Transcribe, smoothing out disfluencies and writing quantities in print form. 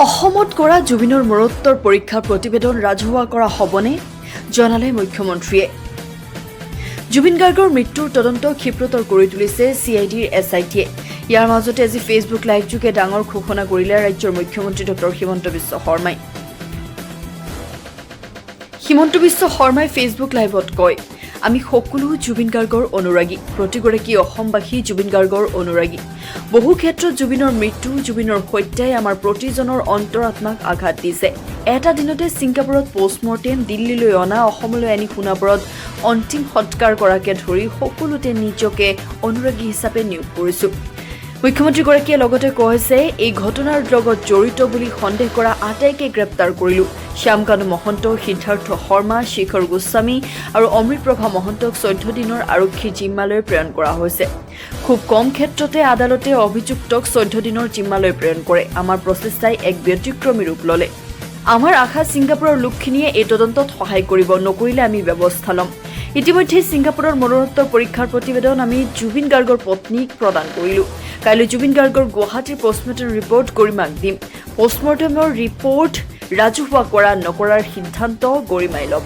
অসমত কৰা জুবিনৰ মৰণোত্তৰ পৰীক্ষাৰ প্ৰতিবেদন ৰাজহুৱা কৰা হ'বনে জনালে মুখ্যমন্ত্ৰীয়ে। জুবিন গাৰ্গৰ মৃত্যুৰ তদন্ত ক্ষিপ্ৰতৰ কৰি তুলিছে CIDৰ SITয়ে। ইয়াৰ মাজতে আজি ফেচবুক লাইভযোগে ডাঙৰ ঘোষণা কৰিলে ৰাজ্যৰ মুখ্যমন্ত্ৰী ডক্টৰ হিমন্ত বিশ্ব শৰ্মাই। হিমন্ত বিশ্ব শৰ্মাই ফেচবুক লাইভত কয়, আমি সকলো জুবিন গাৰ্গৰ অনুৰাগী, প্ৰতিগৰাকী অসমবাসী জুবিন গাৰ্গৰ অনুৰাগী। বহু ক্ষেত্ৰত জুবিনৰ মৃত্যু, জুবিনৰ হত্যাই আমাৰ প্ৰতিজনৰ অন্তৰাত্মাক আঘাত দিছে। এটা দিনতে ছিংগাপুৰত পোষ্টমৰ্টেম, দিল্লীলৈ অনা, অসমলৈ আনি সোণাপুৰত অন্তিম সৎকাৰ কৰাকে ধৰি সকলোতে নিজকে অনুৰাগী হিচাপে নিয়োগ কৰিছো। মুখ্যমন্ত্ৰীগৰাকীয়ে লগতে কয় যে এই ঘটনাৰ লগত জড়িত বুলি সন্দেহ কৰা আটাইকে গ্ৰেপ্তাৰ কৰিলো। শ্যামকানু মহন্ত, সিদ্ধাৰ্থ শৰ্মা, শেখৰ গোস্বামী আৰু অমৃতপ্ৰভা মহন্তক 14 দিনৰ আৰক্ষীৰ জিম্মালৈ প্ৰেৰণ কৰা হৈছে। খুব কম ক্ষেত্ৰতে আদালতে অভিযুক্তক 14 দিনৰ জিম্মালৈ প্ৰেৰণ কৰে। আমাৰ প্ৰচেষ্টাই এক ব্যতিক্ৰমী ৰূপ ল'লে। আমাৰ আশা ছিংগাপুৰৰ লোকখিনিয়ে এই তদন্তত সহায় কৰিব, নকৰিলে আমি ব্যৱস্থা ল'ম। ইতিমধ্যে ছিংগাপুৰৰ মৰণোত্তৰ পৰীক্ষাৰ প্ৰতিবেদন আমি জুবিন গাৰ্গৰ পত্নীক প্ৰদান কৰিলো। কাইলৈ জুবিন গাৰ্গৰ গুৱাহাটীৰ পোষ্টমৰ্টেম ৰিপৰ্ট গৰিমাক দিম। পোষ্টমৰ্টেমৰ ৰিপৰ্ট ৰাজহুৱা কৰা নকৰাৰ সিদ্ধান্ত গৰিমাই ল'ব।